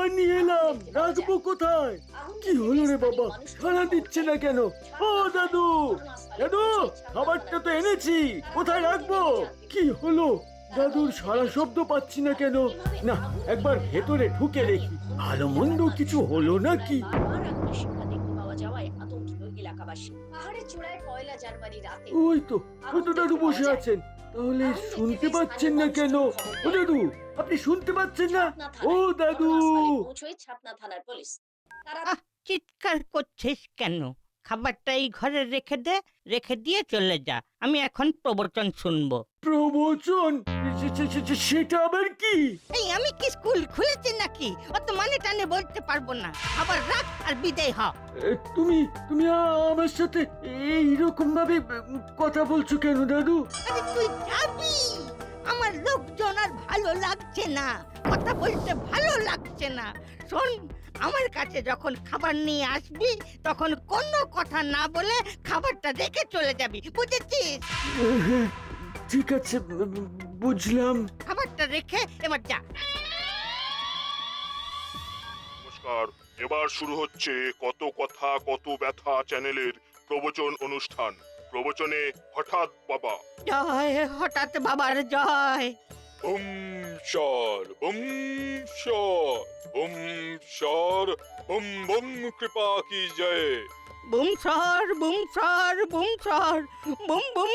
খাবার নিয়ে এলাম, রাখবো কোথায়? কি হলো রে বাবা, সাড়া দিচ্ছে না কেন? ও দাদু, দাদু, খাবারটা তো এনেছি, কোথায় রাখবো? কি হলো, দাদুর সারা শব্দ পাচ্ছি না কেন? না, একবার ভেতরে ঢুকে দেখি, ভালো মন্দ কিছু হলো নাকি। ওই তো, ওই তো দাদু বসে আছেন। তাহলে শুনতে পাচ্ছেন না কেন? ও দাদু, আপনি শুনতে পাচ্ছেন না? ও দাদু! আহ, চিৎকার করছিস কেন? খাবারটা এই ঘরে রেখে দে, রেখে দিয়ে চলে যা। আমি এখন প্রবচন শুনবো। প্রবচন? সেটা আবার কি? এই আমি কি স্কুল খুলেছি নাকি? অত মানে টানে বলতে পারবো না। খাবার রাখ আর বিদায় হ। তুমি তুমি আমার সাথে এইরকম ভাবে কথা বলছো কেন দাদু? আরে তুই যাবি? আমার লোকজন আর ভালো লাগছে না, কথা বলতে ভালো লাগছে না। শোন, আমার কাছে যখন খাবার নিয়ে আসবি তখন কোনো কথা না বলে খাবারটা রেখে চলে যাবি, বুঝেছিস? হ্যাঁ, ঠিক আছে, বুঝলাম। খাবারটা রেখে এবার যা। নমস্কার। এবার শুরু হচ্ছে কত কথা কত ব্যথা চ্যানেলের প্রবচন অনুষ্ঠান। প্রবচনে হঠাৎ বাবা। জয় হঠাৎ বাবার জয়। বুম শর বুম শর বুম শর বুম বুম কৃপা কি জয়। বুম সর বুম সর বুম সর বুম বুম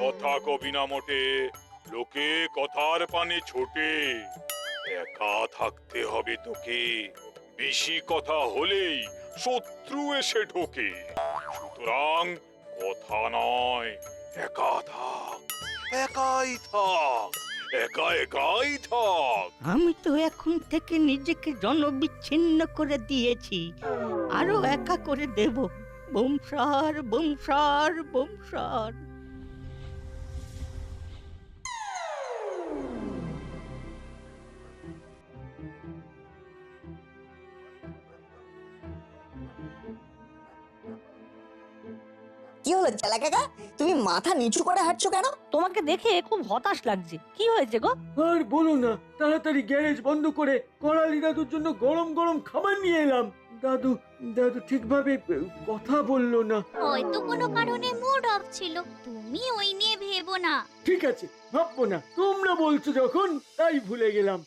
কথা কবি না মোটে, লোকে কথার পানে ছোটে। একা থাকতে হবে তোকে, বেশি কথা হলেই শত্রু এসে ঢোকে। সুতরাং কথা নয়, একা থাক, একাই থাক, একা একাই থাক। আমি তো এখন থেকে নিজেকে জনবিচ্ছিন্ন করে দিয়েছি, আরো একা করে দেব। বুম সর বুম সর বুম সর। কি হলো চালা কাকা, তুমি মাথা নিচু করে হাঁটছো কেন? তোমাকে দেখে খুব হতাশ লাগছে। কি হয়েছে গো? আর বলো না, তাড়াতাড়ি গ্যারেজ বন্ধ করে করালি দাদুর জন্য গরম গরম খাবার নিয়ে এলাম। দাদু দাদু ঠিকভাবে কথা বললো না। হয়তো কোনো কারণে মুড অফ ছিল, তুমি ওই নিয়ে ভেবো না। ঠিক আছে, ভাববো না, তোমরা বলছো যখন তাই ভুলে গেলাম।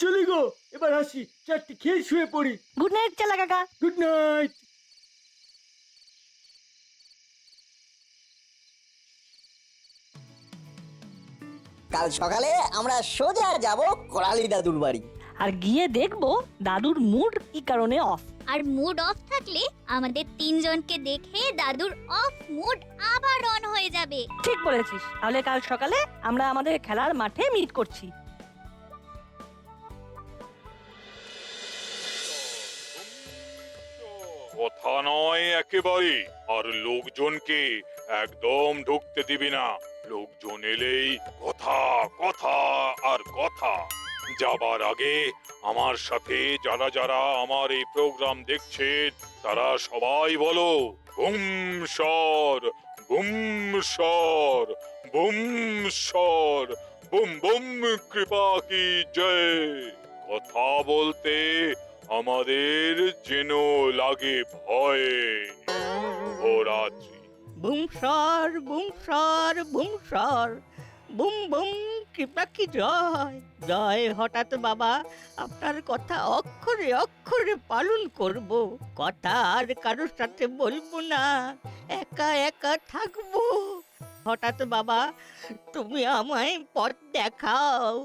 চলি গো, এবার আসি, চারটি খেয়ে শুয়ে পড়ি। গুড নাইট চালা কাকা। Good night. কাল সকালে আমরা সোজা যাব করালি দাদুর বাড়ি। আর গিয়ে দেখবো দাদুর মুড কি কারণে অফ। আর মুড অফ থাকলে আমাদের তিনজনকে দেখে দাদুর অফ মুড আবার অন হয়ে যাবে। ঠিক বলেছিস। তাহলে কাল সকালে আমরা আমাদের খেলার মাঠে মিট করছি। কথা নয় একেবারে, আর লোকজনকে একদম ঢুকতে দিবি না। লোকজন এলেই কথা কথা আর কথা। যাবার আগে আমার সাথে যারা যারা আমার এই প্রোগ্রাম দেখছেন তারা সবাই বলো বুম শর বুম শর বুম শর বুম বুম কৃপা কি জয়। কথা বলতে আমাদের যেন লাগে ভয়ে। শুভরাত্রি। বুম সর বুম সর বুম সর বুম বুম কৃপা কি জয়। জয় হঠাৎ বাবা, আপনার কথা অক্ষরে অক্ষরে পালন করব। কথা আর কারোর সাথে বলবো না, একা একা থাকবো। হঠাৎ বাবা, তুমি আমায় পথ দেখাও।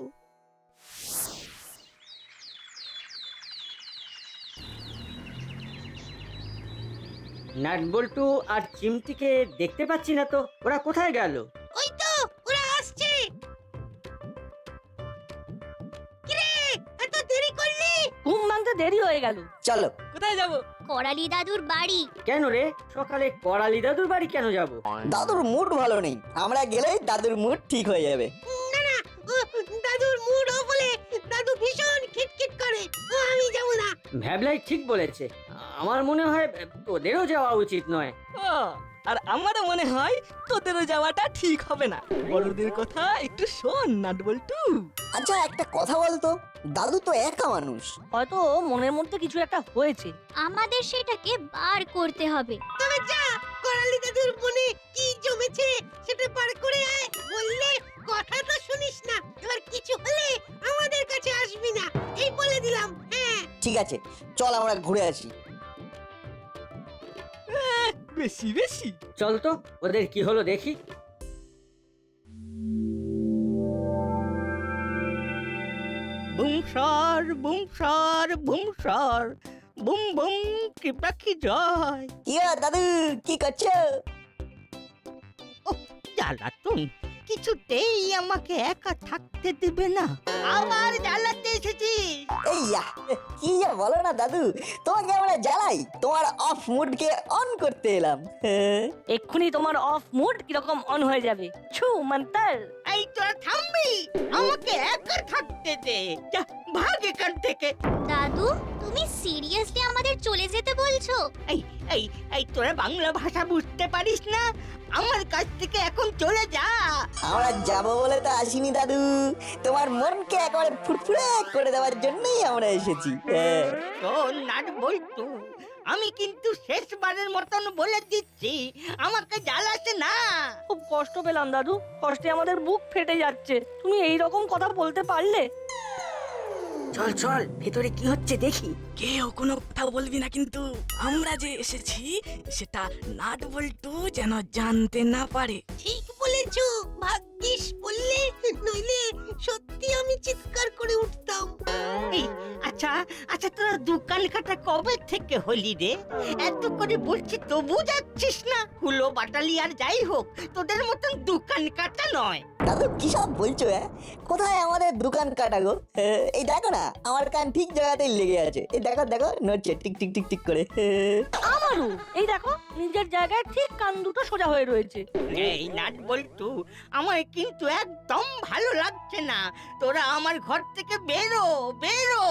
নাটবল্টু আর চিমটিকে দেখতে পাচ্ছি না তো, ওরা কোথায় গেল? ওই তো ওরা আসছে। কিরে, এত দেরি করলি? ঘুম ভাঙতে দেরি হয়ে গেল। চলো। কোথায় যাব? করালি দাদুর বাড়ি। কেন রে, সকালে করালি দাদুর বাড়ি কেন যাব? দাদুর মুড ভালো নেই, আমরা গেলেই দাদুর মুড ঠিক হয়ে যাবে। না না, দাদুর মুড অফ হলে দাদু ভীষণ খিটখিট করে। আমি যাব না। ভ্যাবলাই ঠিক বলেছে, আমার মনে হয় তোদেরও যাওয়া উচিত নয়। ও, আর আমারও মনে হয় তোদেরও যাওয়াটা ঠিক হবে না। বড়দের কথা একটু শোন নাট বল্টু। আচ্ছা একটা কথা বলতো, দাদু তো একা মানুষ। হয়তো মনের মধ্যে কিছু একটা হয়েছে। আমাদের সেটাকে বার করতে হবে। তবে যা, করালি দাদুর মনে কি জমেছে সেটা বার করে আয়। বললে কথা তো শুনিস না, এবার কিছু হলে আমাদের কাছে আসবি না, এই বলে দিলাম। হ্যাঁ, ঠিক আছে, চল আমরা ঘুরে আসি। বেশি বেশি চল তো, ওদের কি হলো দেখি। বুমসার বুমসার বুমসার বুম বুম কি পাখি জয়। ইয়া দাদু কি করছো? জ্বালাতন, কিছুতেই আমাকে একা থাকতে দেবে না। আবার জ্বালাতে এসেছিস। এইয়া কি যে বলো না দাদু, তোমাকে আমরা জ্বালাই, তোমার অফ মুডকে অন করতে এলাম। এক্ষুনি তোমার অফ মুড কিরকম অন হয়ে যাবে। ছু মন্তর। এই তোরা থামবি, আমাকে একা থাকতে দে। যা ভাগ এখান থেকে। দাদু, তুমি সিরিয়াসলি আমাদের চলে যেতে বলছো? এই এই এই তোরা বাংলা ভাষা বুঝতে পারিস না? আমার কাছ থেকে এখন চলে যা। আমরা যাবো বলে তো আসিনি দাদু, তোমার মনকে একেবারে ফুরফুরে করে দেওয়ার জন্যই আমরা এসেছি। শোন নাট বল্টু, আমি কিন্তু শেষবারের মতন বলে দিচ্ছি, আমাকে জ্বালাস না। খুব কষ্ট পেলাম দাদু, কষ্টে আমাদের বুক ফেটে যাচ্ছে। তুমি এই রকম কথা বলতে পারলে? চল চল, ভেতরে কি হচ্ছে দেখি। কেউ কোনো কথা বলবি না কিন্তু। আমরা যে এসেছি সেটা নাট বল্টু যেন জানতে না পারে। ঠিক বলেছো, ভাগ্যিস বললে, নইলে সত্যি আমি চিৎকার করে উঠতাম। এই, আচ্ছা আচ্ছা, তোরা দোকান কাটা কবে থেকে হলি রে? এত করে বলছি তবু যাচ্ছিস না। হুলো বাটালি আর যাই হোক, তোদের মতন দোকান কাটা নয়। দাদু কি সব বলছো? কোথায় আমাদের দোকান কাটা গো? এই দেখো না, আমার কান ঠিক জায়গাতেই লেগে আছে। এই দেখো দেখো, নড়ছে টিক টিক টিক টিক করে। আমারও এই দেখো, নিজের জায়গায় ঠিক কান দুটো সোজা হয়ে রয়েছে। এই নাট বল্টু, আমার কিন্তু একদম ভালো লাগছে না। তোরা আমার ঘর থেকে বেরো বেরো,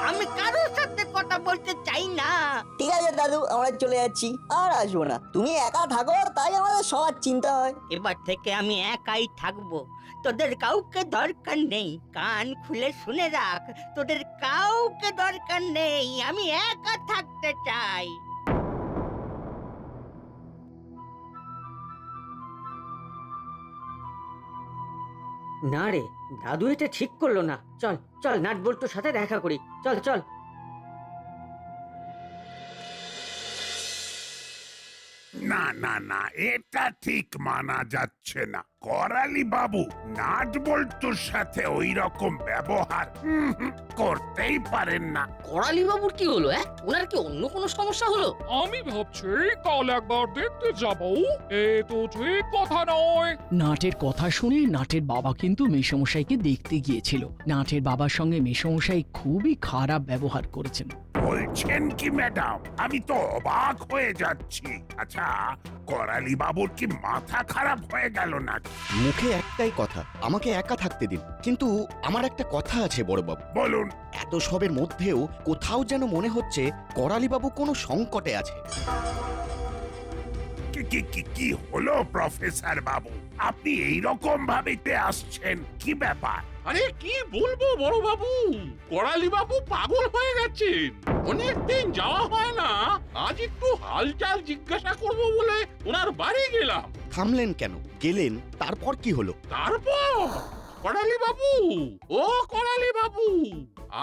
আমি কারোর সাথে কথা বলতে চাই না। ঠিক আছে দাদু, আমরা চলে যাচ্ছি, আর আসবো না। তুমি একা থাকো তাই আমাদের সবার চিন্তা হয়। এবার থেকে আমি একাই থাকবো, তোদের কাউকে দরকার নেই। কান খুলে শুনে রাখ, তোদের কাউকে দরকার নেই, আমি একা থাকতে চাই। না রে, দাদু এটা ঠিক করলো না। চল চল, নাট বল্টুর সাথে দেখা করি। চল চল। না না না, এটা ঠিক মানা যাচ্ছে না। করালি বাবু নাট বল্টুর সাথে ওই রকম ব্যবহার করতেই পারেন না। করালি বাবুর কি হলো? ওনার কি অন্য কোনো সমস্যা হলো? আমি ভাবছি কাল একবার দেখতে যাব। এ তো ঠিক কথা নয়। নাটের কথা শুনে নাটের বাবা কিন্তু মেসমশাইকে দেখতে গিয়েছিল। নাটের বাবার সঙ্গে মেসমশাই খুবই খারাপ ব্যবহার করেছেন। বলছেন কি ম্যাডাম? আমি তো অবাক হয়ে যাচ্ছি। আচ্ছা, করালি বাবুর কি মাথা খারাপ হয়ে গেল না? মুখে একটাই কথা, আমাকে একা থাকতে দিন। কিন্তু আমার একটা কথা আছে বড়বাবু। বলুন। এত সবের মধ্যেও কোথাও যেন মনে হচ্ছে করালি বাবু কোনো সংকটে আছে। কি হলো প্রফেসর বাবু? আপনি এই রকম ভাবে আসছেন, কি ব্যাপার? আরে কি বলবো বড় বাবু, করালি বাবু পাগল হয়ে গেছেন। অনেকদিন যাওয়া হয় না, আজ একটু হালচাল জিজ্ঞাসা করব বলে ওনার বাড়ি গেলাম। থামলেন কেন? গেলেন, তারপর কি হলো? তারপর করালি বাবু, ও করালি বাবু,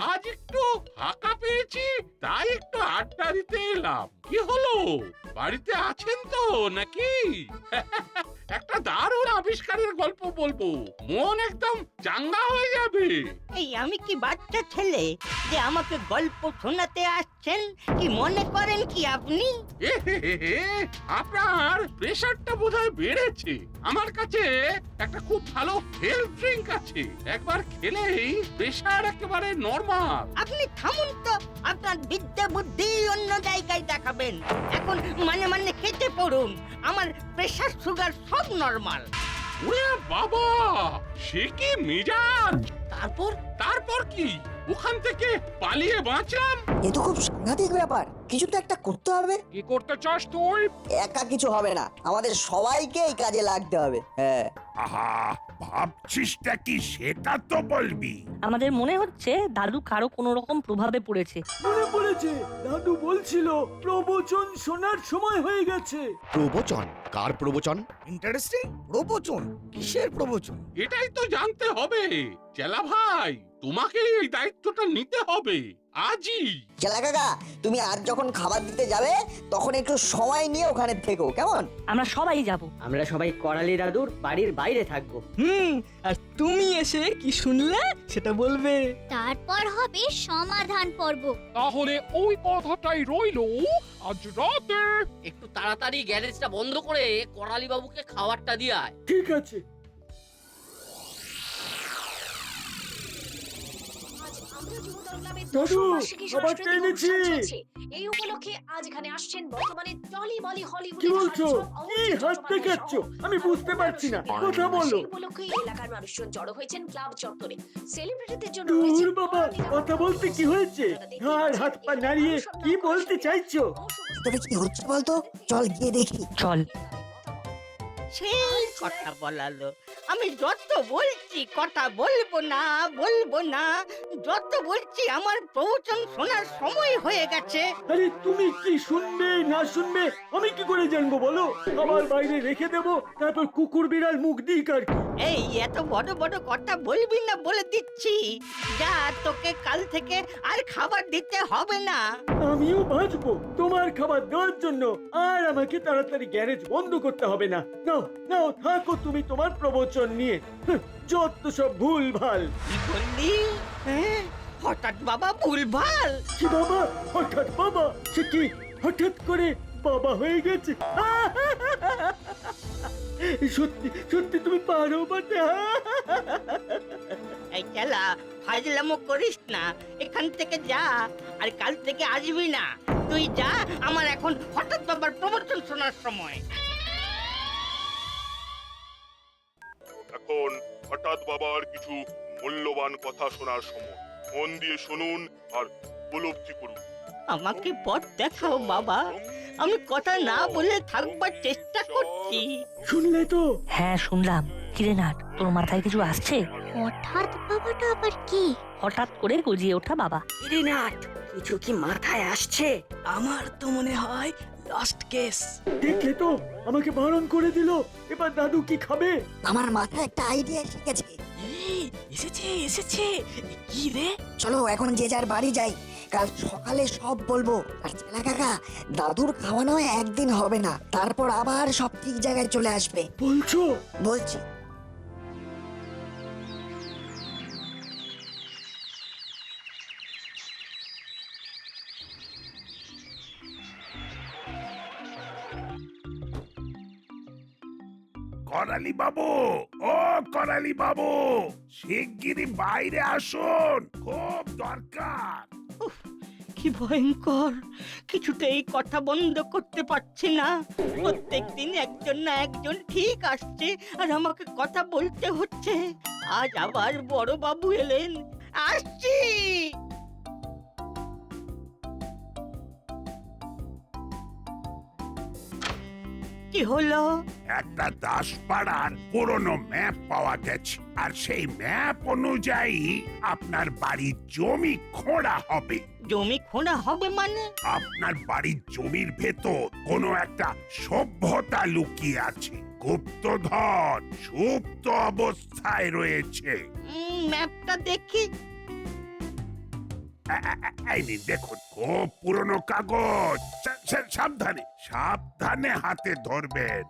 আজ একটু ফাঁকা পেয়েছি, তাই একটু আড্ডা দিতে এলাম। কি হলো, বাড়িতে আছেন তো নাকি? একটা দারুণ আবিষ্কারের গল্প বলবো, মন একদম চাঙ্গা হয়ে যাবে। এই আমি কি বাচ্চা ছেলে যে আমাকে গল্প শোনাতে আসছেন? কি মনে করেন কি আপনি? আপনার প্রেশারটা বোধহয় বেড়েছে। আমার কাছে একটা খুব ভালো হেলথ ড্রিঙ্ক আছে, একবার খেলেই প্রেশার একেবারে নরমাল। আপনি থামুন তো, আপনার বিদ্যা বুদ্ধি অন্য জায়গায় দেখাবেন। এখন মানে মানে খেতে পড়ুন, আমার প্রেশার সুগার সব নরমাল। ওরে বাবা, সে কি মেজাজ! তারপর তারপর তারপর কি ওখান থেকে পালিয়ে বাঁচলাম। এ তো খুব সাংঘাতিক ব্যাপার, কিছু তো একটা করতে হবে। কি করতে চাস তুই? একা কিছু হবে না, আমাদের সবাইকে এই কাজে লাগতে হবে। হ্যাঁ, আহা, ভাবছিসটা কি সেটা তো বলবি। আমাদের মনে হচ্ছে দাদু কারো কোনো রকম প্রভাবে পড়েছে। মনে পড়েছে, দাদু বলছিল প্রবচন শোনার সময় হয়ে গেছে। প্রবচন? কার প্রবচন? ইন্টারেস্টিং। প্রবচন? কিসের প্রবচন? এটাই তো জানতে হবে চেলা ভাই, তোমাকে এই দায়িত্বটা নিতে হবে আজই। চেলা কাকা, তুমি আজ যখন খাবার দিতে যাবে তখন একটু সময় নিয়ে ওখানে থেকো, কেমন? আমরা সবাই যাব। আমরা সবাই করালি দাদুর বাড়ির বাইরে থাকবো। আর তুমি এসে কি শুনলে সেটা বলবে। তারপর হবে সমাধান পর্ব। তাহলে ওই কথাটাই রইলো, আজ রাতে একটু তাড়াতাড়ি গ্যারেজটা বন্ধ করে করালি বাবুকে খাবারটা দিয়ে আয়। ঠিক আছে। দাদু, খাবারটা এনেছি। এই উপলক্ষে আজ এখানে আসছেন বর্তমানে টলি বলি হলিউড। কি বলছো? কি হাত দেখাচ্ছ? আমি বুঝতে পারছি না, কথা বলো। এই উপলক্ষে এলাকার মানুষজন জড়ো হয়েছেন ক্লাব চত্বরে। সেলিব্রিটিদের জন্য দূর বাবা, কথা বলতে কি হয়েছে? ঘাড় হাত পা নাড়িয়ে কি বলতে চাইছো? তবে কি হচ্ছে বলতো, চল গিয়ে দেখি। চল। সেই কথা বলালো, আমি যত বলছি কথা বলবো না, যত বলছি আমার প্রবচন শোনার সময় হয়ে গেছে। আরে তুমি কি শুনবে না শুনবে আমি কি করে জানবো বলো? আমার বাইরে রেখে দেবো, তারপর কুকুর বিড়াল মুখ দিক আর কি। এই এত বড় বড় কথা বলবি না বলে দিচ্ছি। যা, তোকে কাল থেকে আর খাবার দিতে হবে না। আমিও বাঁচবো তোমার খাবার দেওয়ার জন্য, আর আমাকে তাড়াতাড়ি গ্যারেজ বন্ধ করতে হবে না। নাও নাও, থাকো তুমি তোমার প্রবচন নিয়ে। যত সব ভুল ভাল। কি বললি? হ্যাঁ, হঠাৎ বাবা ভুলভাল? কি বাবা? হঠাৎ বাবা? সে কি হঠাৎ করে বাবা হয়ে গেছে? সত্যি সত্যি তুমি পারো বটে। এই খেলা ফাজলামো করিস না, এখান থেকে যা, আর কাল থেকে আসবি না। তুই যা, আমার এখন হঠাৎ বাবার প্রবচন শোনার সময়। এখন হঠাৎ বাবার কিছু মূল্যবান কথা শোনার সময়। মন দিয়ে শুনুন আর উপলব্ধি করুন। আমাকে পথ দেখাও বাবা, আমি কথা না বলে থাকবার চেষ্টা করছি। শুনলে তো? হ্যাঁ শুনলাম। কিরে নাট, তোর মাথায় কিছু আসছে? হঠাৎ বাবাটা আবার কি? হঠাৎ করে গজিয়ে ওঠা বাবা। কিরে নাট, কিছু কি মাথায় আসছে? আমার তো মনে হয় লাস্ট কেস। দেখলে তো, আমাকে বারণ করে দিল। এবার দাদু কি খাবে? আমার মাথায় একটা আইডিয়া এসে গেছে। এসেছে। কি রে? চলো এখন যে যার বাড়ি যাই, কাল সকালে সব বলবো। আর চেলা কাকা, দাদুর খাওয়ানো একদিন হবে না, তারপর আবার সব ঠিক জায়গায় চলে আসবে। বলছো? বলছি। করালি বাবু, ও করালি বাবু, শিগগিরই বাইরে আসুন, খুব দরকার। কি ভয়ঙ্কর, কিছুতেই কথা বন্ধ করতে পারছি না। প্রত্যেকদিন একজন না একজন ঠিক আসছে আর আমাকে কথা বলতে হচ্ছে। আজ আবার বড় বাবু এলেন। আসছি। কি হলো? একটা দাসপাড়ার পুরনো ম্যাপ পাওয়া গেছে, আর সেই ম্যাপ অনুযায়ী আপনার বাড়ির জমি খোঁড়া হবে। জমি খোঁড়া হবে মানে? আপনার বাড়ির জমির ভেতর কোনো একটা সভ্যতা লুকিয়ে আছে, গুপ্তধন সুপ্ত অবস্থায় রয়েছে। ম্যাপটা দেখি। এই নিন দেখুন, খুব পুরনো কাগজ। সাবধানে সাবধানে হাতে ধরবেন।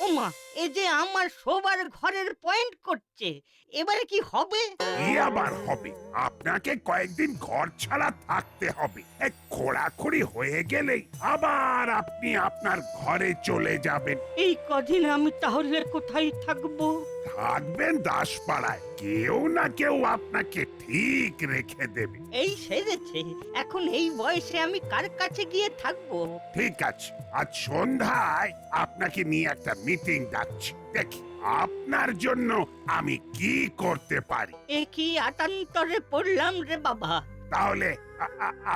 ওমা, এ যে আমার শোবার ঘরের পয়েন্ট করছে। এবারে কি হবে? কি আবার হবে? আপনাকে কয়েকদিন ঘর ছাড়া থাকতে হবে। এক খোঁড়াখুড়ি হয়ে গেলেই আবার আপনি আপনার ঘরে চলে যাবেন। এই কদিন আমি তাহলে কোথায় থাকবো? থাকবেন দাসপাড়ায়, কেউ না কেউ আপনাকে ঠিক রেখে দেবে। এই সেরেছে, এখন এই বয়সে আমি কার কাছে গিয়ে থাকবো? ঠিক আছে, আজ সন্ধ্যায় আপনাকে নিয়ে একটা মিটিং ডাকছি, দেখি আপনার জন্য আমি কি করতে পারি? এ কি আটান্তরে পড়লাম রে বাবা। তাহলে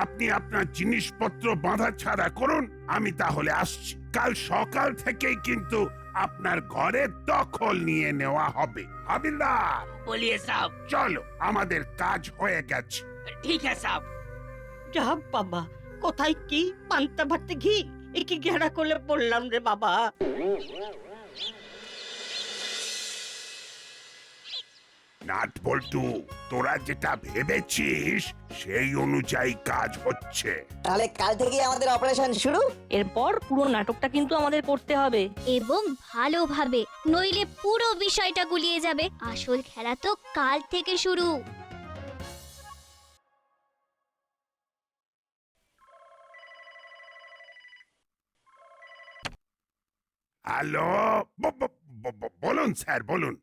আপনি আপনার জিনিসপত্র বাঁধা ছাড়া করুন, আমি তাহলে আসছি। কাল সকাল থেকেই কিন্তু আপনার ঘরের দখল নিয়ে নেওয়া হবে। হাবিলদার, বলিয়ে সাহেব। চলো, আমাদের কাজ হয়ে গেছে। ঠিক আছে সাহেব। যা বাবা, কোথায় কি পান্তা ভাতে ঘি, এ কি ঘেরা করলে পড়লাম রে বাবা। নাট বল্টু, তোরা যেটা ভেবেছিস সেই অনুযায়ী কাজ হচ্ছে। তাহলে কাল থেকে আমাদের অপারেশন শুরু। এরপর পুরো নাটকটা কিন্তু আমাদের করতে হবে, এবং ভালোভাবে, নইলে পুরো বিষয়টা গুলিয়ে যাবে। আসল খেলা তো কাল থেকে শুরু। হ্যালো, বলুন স্যার, বলুন।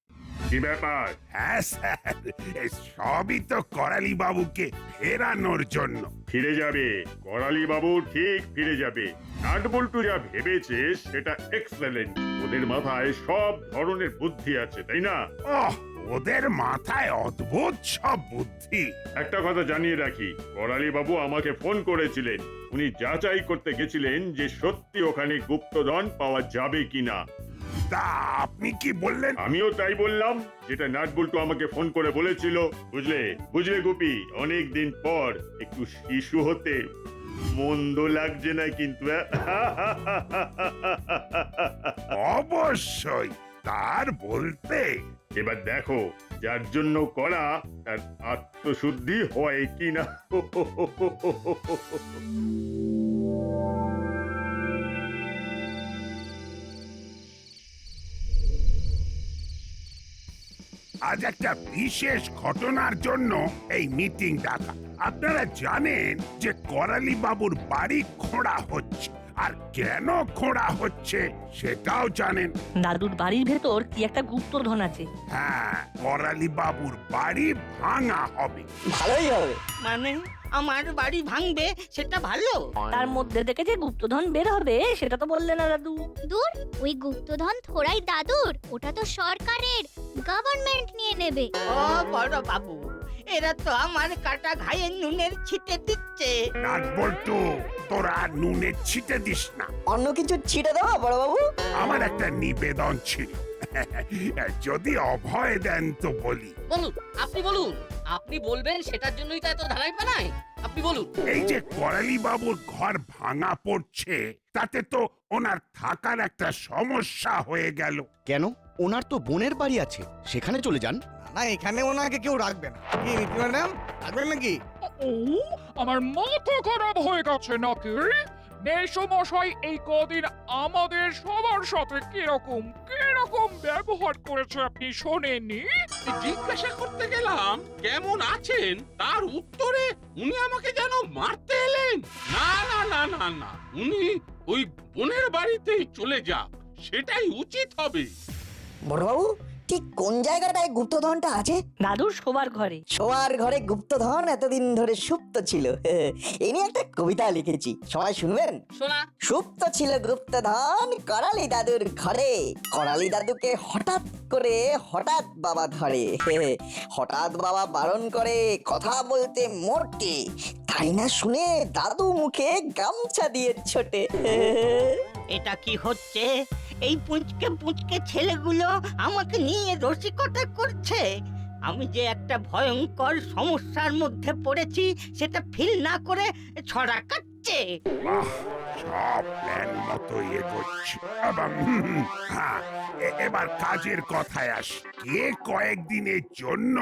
কি ব্যাপার? হ্যাঁ স্যার, এই সবই তো করালি বাবুকে ফেরানোর জন্য। ফিরে যাবে, করালি বাবু ঠিক ফিরে যাবে। নাটবল্টু যা ভেবেছে সেটা এক্সেলেন্ট। ওদের মাথায় সব ধরনের বুদ্ধি আছে, তাই না? ওহ, ওদের মাথায় অদ্ভুত সব বুদ্ধি। একটা কথা জানিয়ে রাখি, করালি বাবু আমাকে ফোন করেছিলেন। উনি যাচাই করতে গেছিলেন যে সত্যি ওখানে গুপ্তধন পাওয়া যাবে কিনা। তা আপনি কি বললেন? আমিও তাই বললাম, যেটা নাটবল্টু আমাকে ফোন করে বলেছিল। বুঝলে বুঝলে গুপি, অনেক দিন পর একটু শিশু হতে মন্দ লাগছে না কিন্তু। অবশ্যই, তার বলতে। এবার দেখো, যার জন্য করা তার আত্মশুদ্ধি হয় কিনা। আজ একটা বিশেষ ঘটনার জন্য এই মিটিং ডাকা। আপনারা জানেন যে করালি বাবুর বাড়ি খোঁড়া হচ্ছে, আর কেন খোঁড়া হচ্ছে সেটাও জানেন। দাদুর বাড়ির ভেতর কি একটা গুপ্তধন আছে। হ্যাঁ, করালি বাবুর বাড়ি ভাঙা হবে। ভালোই হবে। মানে আমার বাড়ি ভাঙবে, সেটা ভালো? তার মধ্যে থেকে যে গুপ্তধন বের হবে সেটা তো বললে না দাদু। দূর, ওই গুপ্তধন থোড়াই দাদুর, ওটা তো সরকারের, গভর্নমেন্ট নিয়ে নেবে। ও বড় বাবু, এরা তো আমার কাটা ঘায়ে নুনের ছিটে দিচ্ছে। নাট বল্টু, তোরা নুনের ছিটে দিস না। অন্য কিছু ছিটে দাও বড় বাবু। আমার একটা নিবেদন ছিল, যদি অভয় দেন তো বলি। বলুন, আপনি বলুন। আপনি বলবেন সেটার জন্যই তো এত ধারাই পানাই। আপনি বলুন। এই যে করালি বাবুর ঘর ভাঙা পড়ছে, তাতে তো ওনার থাকার একটা সমস্যা হয়ে গেল। কেন? ওনার তো বোনের বাড়ি আছে, সেখানে চলে যান। না, এখানে ওনাকে কেউ রাখবে না। কি নীতি ম্যাডাম, রাখবেন নাকি? ও, আমার মাথা খারাপ হয়ে গেছে নাকি? মেসমশাই এই কদিন আমাদের সবার সাথে কিরকম ব্যবহার করেছে আপনি শোনেননি? জিজ্ঞাসা করতে গেলাম কেমন আছেন, তার উত্তরে উনি আমাকে যেন মারতে এলেন। না না না না না, উনি ওই বোনের বাড়িতেই চলে যাক, সেটাই উচিত হবে। বড় বাবু, ঠিক কোন জায়গাটায় গুপ্তধনটা আছে? দাদুর শোবার ঘরে। শোয়ার ঘরে গুপ্তধন এতদিন ধরে সুপ্ত ছিল। এই নিয়ে একটা কবিতা লিখেছি, সবাই শুনবেন? শোনা। সুপ্ত ছিল গুপ্তধন করালি দাদুর ঘরে, করালি দাদুকে হঠাৎ বাবা ধরে। হঠাৎ বাবা বারণ করে কথা বলতে মোটে, তাই না শুনে দাদু মুখে গামছা দিয়ে ছোটে। এটা কি হচ্ছে? এই পুঁচকে পুঁচকে ছেলেগুলো আমাকে নিয়ে রসিকতা করছে। আমি যে একটা ভয়ঙ্কর সমস্যার মধ্যে পড়েছি সেটা ফিল না করে ছড়া কাটছে। বাহ, সব প্ল্যান মতো এগোচ্ছে। হ্যাঁ, এবার কাজের কথায় আস। কে কয়েকদিনের জন্য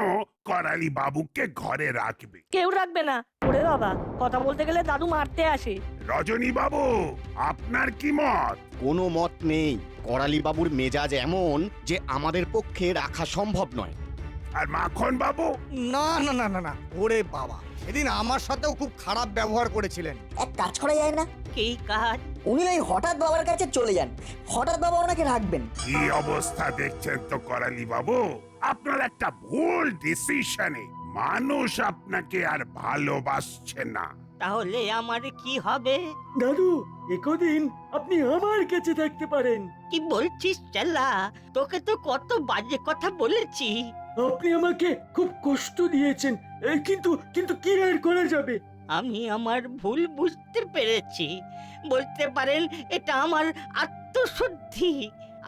করালি বাবুকে ঘরে রাখবে? কেউ রাখবে না। ওরে বাবা, কথা বলতে গেলে দাদু মারতে আসে। রজনী বাবু, আপনার কি মত? কোনো মত নেই। করালি বাবুর মেজাজ এমন যে আমাদের পক্ষে রাখা সম্ভব নয়। আর মাখন বাবু? না না না না না, ওরে বাবা, এদিন আমার সাথেও খুব খারাপ ব্যবহার করেছিলেন। এক কাজ করা যায় না? কি কাজ? উনি ওই হঠাৎ বাবার কাছে চলে যান, হঠাৎ বাবা ওনাকে রাখবেন। কি অবস্থা দেখছেন তো করালি বাবু, আপনার একটা ভুল ডিসিশনে মানুষ আপনাকে আর ভালোবাসছে না। তাহলে আমার কি হবে? দাদু একদিন আপনি আমার কাছে থাকতে পারেন। কি বলছিস চেলা? তোকে তো কত বাজে কথা বলেছি। আপনি আমাকে খুব কষ্ট দিয়েছেন, কিন্তু কিন্তু কি আর করা যাবে? আমি আমার ভুল বুঝতে পেরেছি। বলতে পারেন এটা আমার আত্মশুদ্ধি।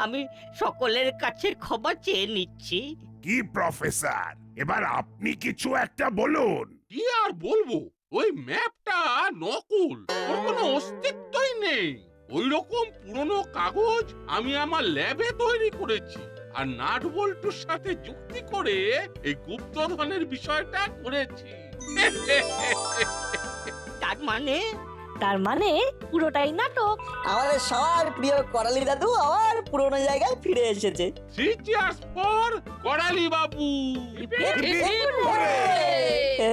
আমি সকলের কাছে ক্ষমা চেয়ে নিচ্ছি। কি প্রফেসর, এবার আপনি কিছু একটা বলুন। কি আর বলবো, ওই ম্যাপটা নকল, ওর কোনো অস্তিত্বই নেই। ওই রকম পুরনো কাগজ আমি আমার ল্যাবে তৈরি করেছি, আর নাট বল্টুর সাথে যুক্তি করে এই গুপ্তধনের বিষয়টা করেছি। তার মানে পুরোটাই নাটক। আমাদের সবার প্রিয় করালি দাদু আবার পুরোনো জায়গায় ফিরে এসেছে। Three cheers for করালি Babu. A,